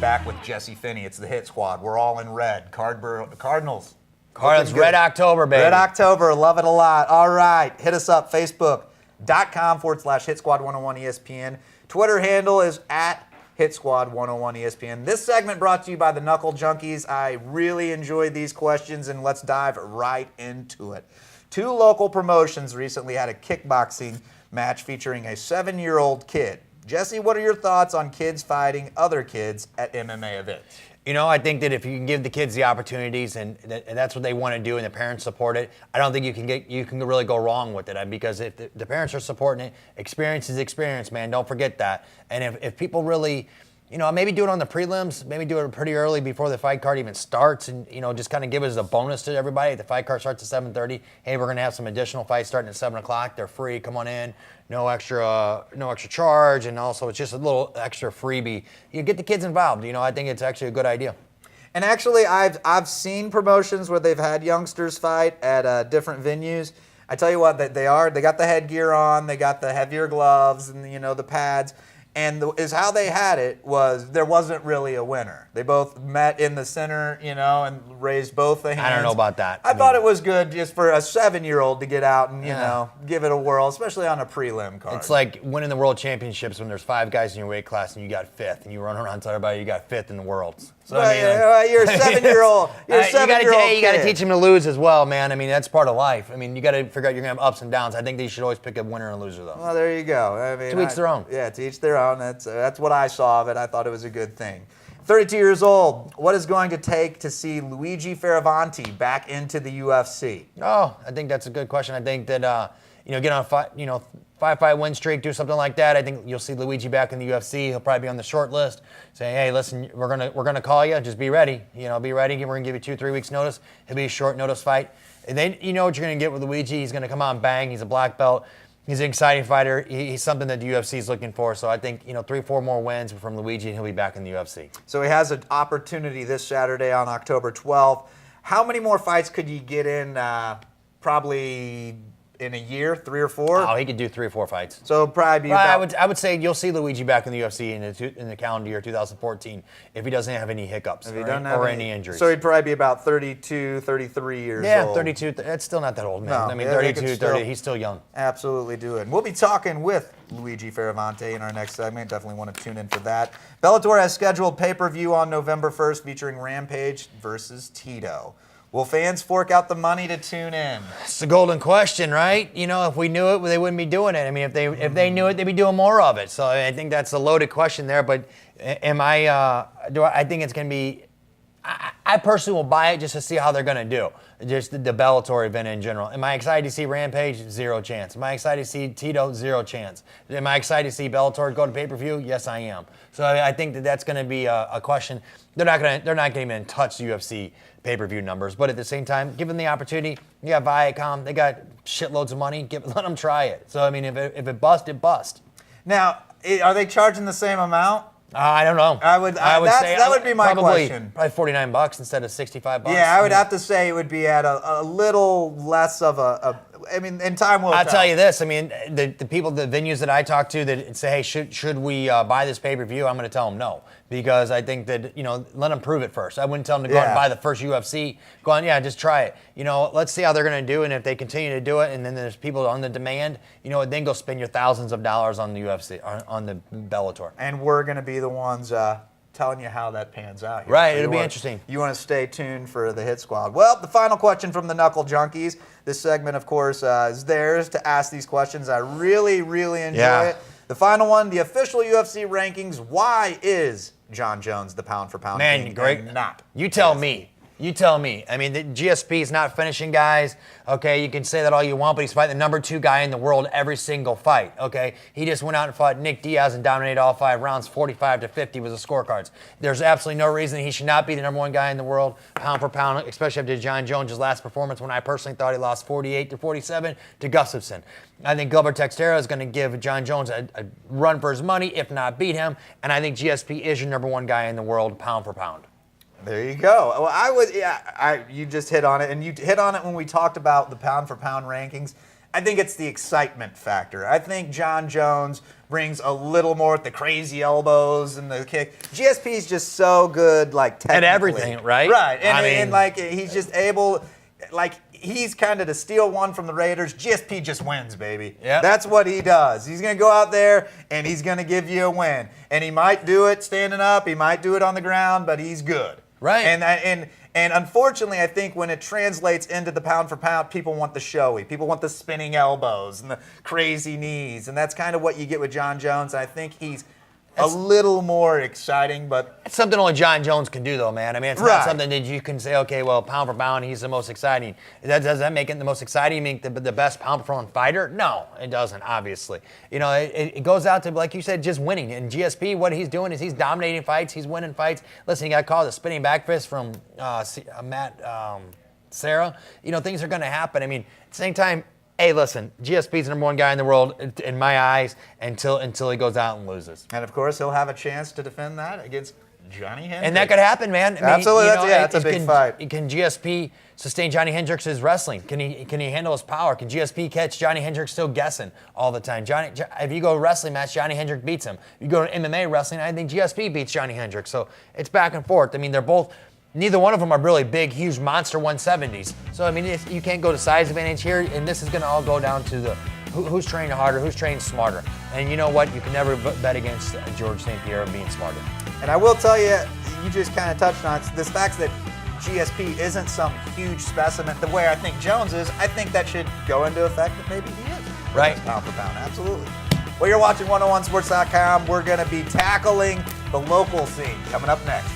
back with Jesse Finney. It's the Hit Squad. We're all in red. Cardinals. Red October, baby. Red October. Love it a lot. All right. Hit us up. Facebook.com/Hit Squad 101 ESPN. Twitter handle is at Hit Squad 101 ESPN. This segment brought to you by the Knuckle Junkies. I really enjoyed these questions, and let's dive right into it. 2 local promotions recently had a kickboxing match featuring a 7-year-old kid. Jesse, what are your thoughts on kids fighting other kids at MMA events? You know, I think that if you can give the kids the opportunities and that's what they want to do and the parents support it, I don't think you can really go wrong with it, because if the parents are supporting it, experience is experience, man. Don't forget that. And if people really, maybe do it on the prelims, maybe do it pretty early before the fight card even starts, and just kind of give it as a bonus to everybody. If the fight card starts at 7:30, hey, we're going to have some additional fights starting at 7 o'clock. They're free. Come on in. No extra charge, and also it's just a little extra freebie. You get the kids involved. I think it's actually a good idea. And actually, I've seen promotions where they've had youngsters fight at different venues. I tell you what, they got the headgear on, they got the heavier gloves, and the pads. And is how they had it was there wasn't really a winner. They both met in the center, and raised both the hands. I don't know about that. I thought it was good just for a 7-year-old to get out and, give it a whirl, especially on a prelim card. It's like winning the world championships when there's 5 guys in your weight class and you got 5th, and you run around and tell everybody you got 5th in the world. So, you're a 7-year-old. You're a 7-year-old You got to teach him to lose as well, man. I mean, that's part of life. I mean, you got to figure out you're going to have ups and downs. I think they should always pick a winner and a loser, though. Well, there you go. I mean, to each their own. Yeah, to each their own. That's what I saw of it. I thought it was a good thing. 32 years old. What is going to take to see Luigi Fairavanti back into the UFC? Oh, I think that's a good question. I think that get on a 5-fight win streak, do something like that. I think you'll see Luigi back in the UFC. He'll probably be on the short list, saying, "Hey, listen, we're gonna call you. Just be ready. Be ready. We're gonna give you 2-3 weeks notice. It'll be a short notice fight." And then what you're gonna get with Luigi. He's gonna come on bang. He's a black belt. He's an exciting fighter. He's something that the UFC is looking for. So I think 3-4 more wins from Luigi, and he'll be back in the UFC. So he has an opportunity this Saturday on October 12th. How many more fights could you get in? Probably in a year, 3 or 4. Oh, he could do 3 or 4 fights. So probably be I would say you'll see Luigi back in the UFC in the calendar year 2014 if he doesn't have any hiccups or any injuries. So he'd probably be about 32, 33 years old. Yeah, 32. That's still not that old, man. No, I mean, 32, 30, he's still young. Absolutely do it. We'll be talking with Luigi Fairavanti in our next segment. Definitely want to tune in for that. Bellator has scheduled pay-per-view on November 1st featuring Rampage versus Tito. Will fans fork out the money to tune in? It's the golden question, right? If we knew it, they wouldn't be doing it. I mean, if they knew it, they'd be doing more of it. So I think that's a loaded question there. But I think it's going to be. I personally will buy it just to see how they're going to do. Just the Bellator event in general. Am I excited to see Rampage? 0 chance. Am I excited to see Tito? 0 chance. Am I excited to see Bellator go to pay-per-view? Yes, I am. So I think that's going to be a question. They're not going to even touch the UFC pay-per-view numbers, but at the same time, give them the opportunity. You got Viacom. They got shitloads of money. Let them try it. So I mean, if it bust, it bust. Now, are they charging the same amount? I don't know. I would say that would be my question. Probably $49 instead of $65. Yeah, I would have to say it would be at a little less of a. I mean, in time will tell. I'll tell you this. I mean, the people, the venues that I talk to that say, hey, should we buy this pay-per-view? I'm going to tell them no, because I think that let them prove it first. I wouldn't tell them to go out and buy the first UFC. Go on, just try it. Let's see how they're going to do, and if they continue to do it, and then there's people on the demand, then go spend your thousands of dollars on the UFC, on the Bellator. And we're going to be the ones telling you how that pans out here. Right, it'll be interesting. You want to stay tuned for the Hit Squad. Well, the final question from the Knuckle Junkies. This segment, of course, is theirs to ask these questions. I really, really enjoy it. The final one, the official UFC rankings. Why is Jon Jones the pound-for-pound king? Man, great. Not. You tell me. You tell me. I mean, the GSP is not finishing guys. Okay, you can say that all you want, but he's fighting the number 2 guy in the world every single fight. Okay, he just went out and fought Nick Diaz and dominated all 5 rounds, 45-50 was the scorecards. There's absolutely no reason he should not be the number 1 guy in the world, pound for pound, especially after Jon Jones' last performance, when I personally thought he lost 48-47 to Gustafsson. I think Gilbert Texeira is going to give Jon Jones a run for his money, if not beat him. And I think GSP is your number 1 guy in the world, pound for pound. There you go. Well, you just hit on it, and you hit on it when we talked about the pound-for-pound rankings. I think it's the excitement factor. I think Jon Jones brings a little more with the crazy elbows and the kick. GSP's just so good, like, technically. At everything, right? Right. And, I mean, and like, he's just able, like, he's kind of to steal one from the Raiders. GSP just wins, baby. Yep. That's what he does. He's going to go out there, and he's going to give you a win. And he might do it standing up. He might do it on the ground, but he's good. Right. And unfortunately, I think when it translates into the pound for pound, people want the showy. People want the spinning elbows and the crazy knees. And that's kind of what you get with Jon Jones. And I think he's a little more exciting, but it's something only Jon Jones can do, though, man. I mean, it's Right. not something that you can say, okay, well, pound for pound, he's the most exciting. Does that make it the most exciting? You make the best pound for pound fighter? No, it doesn't, obviously. You know, it goes out to, like you said, just winning. And GSP, what he's doing is he's dominating fights. He's winning fights. Listen, he got called a spinning back fist from Matt Sarah. You know, things are going to happen. I mean, at the same time, hey, listen, GSP's the number one guy in the world in my eyes until he goes out and loses. And of course, he'll have a chance to defend that against Johnny Hendricks. And that could happen, man. I mean, Absolutely, you know, that's a big fight. Can GSP sustain Johnny Hendricks' wrestling? Can he handle his power? Can GSP catch Johnny Hendricks still guessing all the time? If you go to a wrestling match, Johnny Hendricks beats him. If you go to MMA wrestling, I think GSP beats Johnny Hendricks. So it's back and forth. I mean, neither one of them are really big, huge monster 170s. So, I mean, you can't go to size advantage here, and this is going to all go down to who's training harder, who's training smarter. And you know what? You can never bet against George St. Pierre being smarter. And I will tell you, you just kind of touched on it, this fact that GSP isn't some huge specimen the way I think Jones is. I think that should go into effect that maybe he is. Right. Pound for pound, absolutely. Well, you're watching 101sports.com. We're going to be tackling the local scene coming up next.